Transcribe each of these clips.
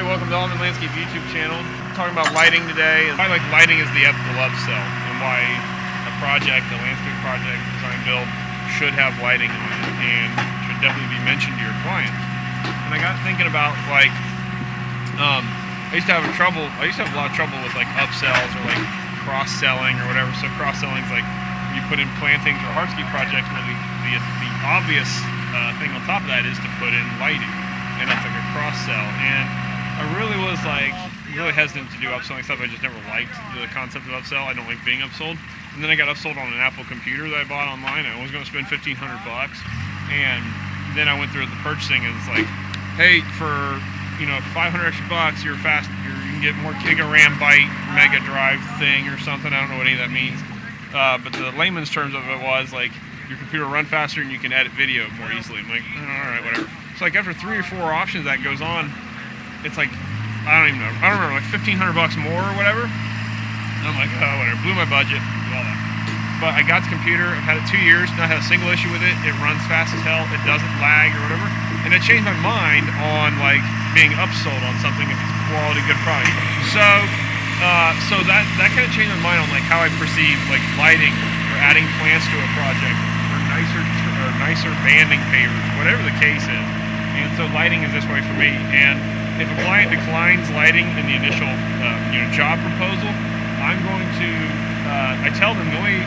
welcome to Auman Landscape YouTube channel. I'm talking about lighting today, and why lighting is the ethical upsell, and why a landscape project, design build, should have lighting on it, and should definitely be mentioned to your clients. And I got thinking about I used to have a lot of trouble with upsells or cross-selling or whatever. So cross-selling is you put in plantings or hardscape projects where the obvious thing on top of that is to put in lighting, and that's a cross-sell. And I really was really hesitant to do upselling stuff. I just never liked the concept of upsell. I don't like being upsold. And then I got upsold on an Apple computer that I bought online. I was going to spend $1,500, and then I went through the purchasing, and it's hey, for $500 extra, you can get more Giga RAM Byte Mega Drive thing or something. I don't know what any of that means. But the layman's terms of it was your computer will run faster and you can edit video more easily. I'm all right, whatever. So after 3 or 4 options that goes on, it's I don't even know. I don't remember, $1,500 more or whatever. And I'm whatever. Blew my budget, all that. But I got the computer. I've had it 2 years. Not had a single issue with it. It runs fast as hell. It doesn't lag or whatever. And it changed my mind on being upsold on something if it's a quality, good product. So that kind of changed my mind on how I perceive lighting or adding plants to a project or nicer banding pavers, whatever the case is. And so lighting is this way for me. And if a client declines lighting in the initial job proposal, I'm going to I tell them the only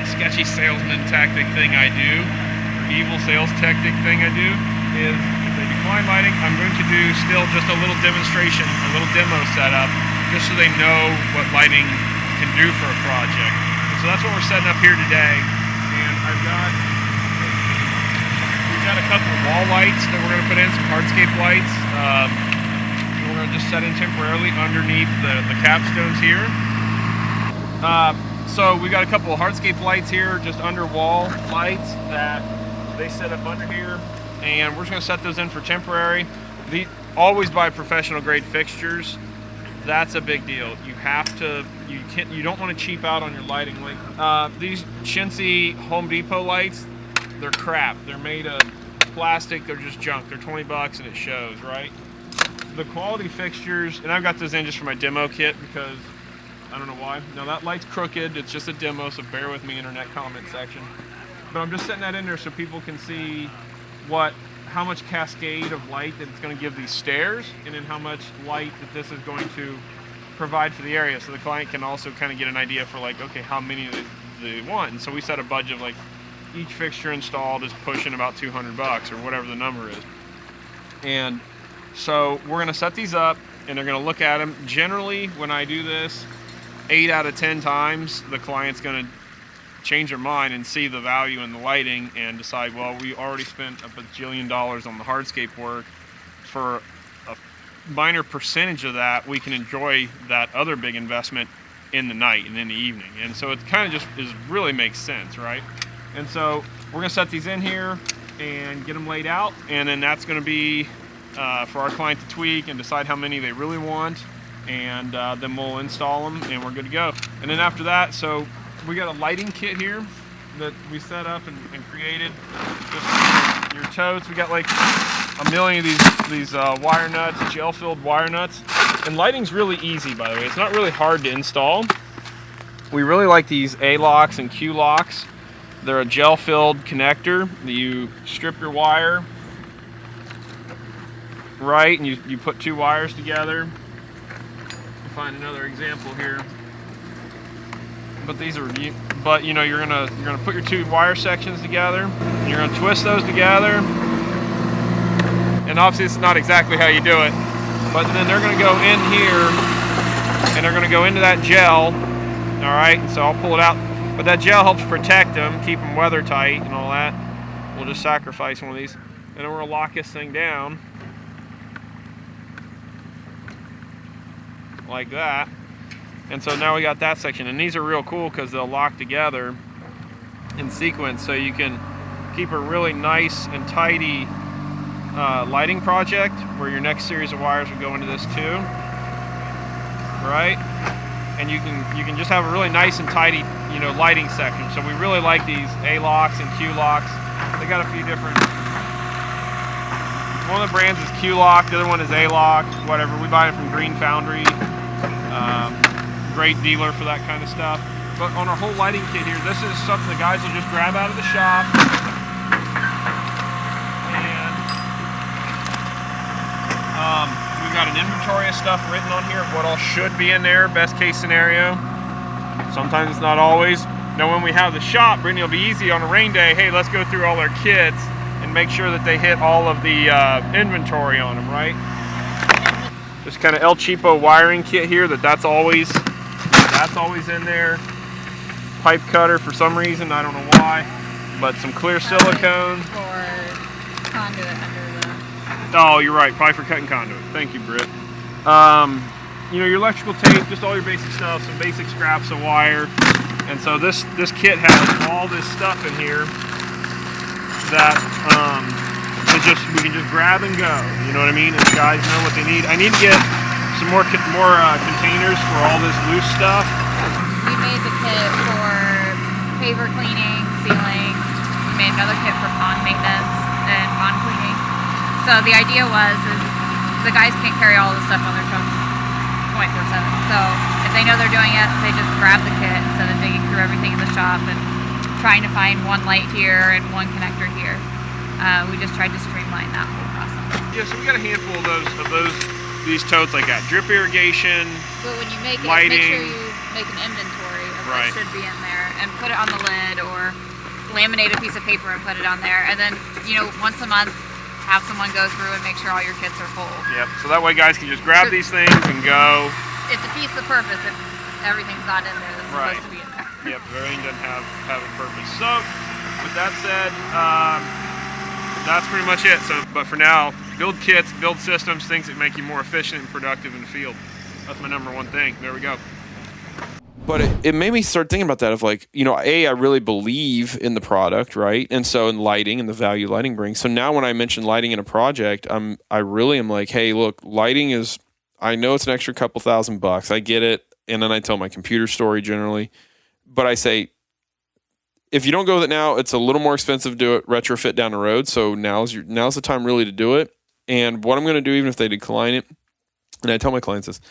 sketchy salesman tactic thing I do, or evil sales tactic thing I do, is if they decline lighting, I'm going to do still just a little demonstration, a little demo setup, just so they know what lighting can do for a project. And so that's what we're setting up here today. And we've got a couple of wall lights that we're going to put in, some hardscape lights. We're going to just set in temporarily underneath the capstones here. So we got a couple of hardscape lights here, just under wall lights that they set up under here, and we're just going to set those in for temporary. Always buy professional grade fixtures. That's a big deal. You don't want to cheap out on your lighting. These chintzy Home Depot lights, they're crap. They're made of plastic. They're just junk. They're $20 and it shows, right? The quality fixtures, and I've got those in just for my demo kit because I don't know why. Now that light's crooked. It's just a demo, so bear with me, internet comment section. But I'm just setting that in there so people can see how much cascade of light that it's going to give these stairs, and then how much light that this is going to provide for the area, so the client can also kind of get an idea for okay, how many they want. And so we set a budget of each fixture installed is pushing about $200 or whatever the number is. And so we're going to set these up, and they're going to look at them. Generally, when I do this, 8 out of 10 times, the client's going to change their mind and see the value in the lighting and decide, well, we already spent a bajillion dollars on the hardscape work. For a minor percentage of that, we can enjoy that other big investment in the night and in the evening. And so it kind of really makes sense, right? And so we're going to set these in here and get them laid out, and then that's going to be for our client to tweak and decide how many they really want, and then we'll install them and we're good to go. And then after that, so we got a lighting kit here that we set up and created. Just your totes. We got a million of these wire nuts, gel-filled wire nuts. And lighting's really easy, by the way. It's not really hard to install. We really like these A-locks and Q-locks. They're a gel-filled connector that you strip your wire, right, and you put 2 wires together. Find another example here. But these are, you're gonna put your 2 wire sections together, and you're gonna twist those together. And obviously, it's not exactly how you do it, but then they're gonna go in here, and they're gonna go into that gel. All right, and so I'll pull it out. But that gel helps protect them, keep them weather tight and all that. We'll just sacrifice one of these, and then we're gonna lock this thing down like that. And so now we got that section, and these are real cool because they'll lock together in sequence, so you can keep a really nice and tidy lighting project where your next series of wires will go into this too, right? And you can just have a really nice and tidy lighting section. So we really like these A-locks and Q-locks. They got a few different One of the brands is Q-Lock, the other one is A-Lock, whatever. We buy it from Green Foundry. Great dealer for that kind of stuff. But on our whole lighting kit here, this is something the guys will just grab out of the shop. And we've got an inventory of stuff written on here of what all should be in there, best case scenario. Sometimes it's not always. Now when we have the shop, Brittany will be easy on a rain day. Hey, let's go through all our kits and make sure that they hit all of the inventory on them, right? This kind of El Cheapo wiring kit here, that's always in there. Pipe cutter for some reason, I don't know why, but some clear silicone. For conduit under the... Oh, you're right, probably for cutting conduit. Thank you, Britt. You know, your electrical tape, just all your basic stuff, some basic scraps of wire. And so this kit has all this stuff in here that is just, we can just grab and go. You know what I mean? And the guys know what they need. I need to get some more containers for all this loose stuff. We made the kit for paver cleaning, sealing. We made another kit for pond maintenance and pond cleaning. So the idea is the guys can't carry all this stuff on their trucks 24/7. So if they know they're doing it, they just grab the kit instead of digging through everything in the shop and trying to find one light here and one connector here. We just tried to streamline that whole process. Yeah, so we got a handful of these totes like that. Drip irrigation, but when you make it, lighting, make sure you make an inventory of what should be in there and put it on the lid, or laminate a piece of paper and put it on there. And then, you know, once a month, have someone go through and make sure all your kits are full. Yep, so that way guys can just grab these things and go. It defeats the purpose if everything's not in there that's supposed to be in there. Yep, everything doesn't have a purpose. So, with that said, that's pretty much it. So, but for now, build kits, build systems, things that make you more efficient and productive in the field. That's my number one thing. There we go. But it made me start thinking about that of like, you know, I really believe in the product, right? And so in lighting and the value lighting brings. So now when I mention lighting in a project, I really am like, hey, look, lighting is, I know it's an extra couple $1,000. I get it. And then I tell my computer story generally. But I say, if you don't go with it now, it's a little more expensive to do it retrofit down the road. So now's the time really to do it. And what I'm going to do, even if they decline it, and I tell my clients this,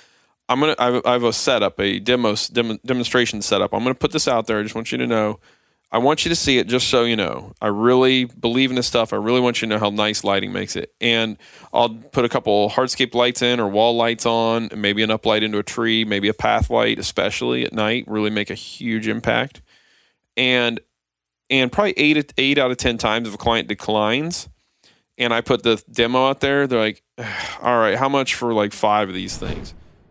I have a setup, a demonstration setup. I'm going to put this out there. I just want you to know. I want you to see it just so you know. I really believe in this stuff. I really want you to know how nice lighting makes it. And I'll put a couple hardscape lights in or wall lights on, and maybe an uplight into a tree, maybe a path light, especially at night, really make a huge impact. And probably 8 out of 10 times if a client declines and I put the demo out there, they're like, all right, how much for like 5 of these things?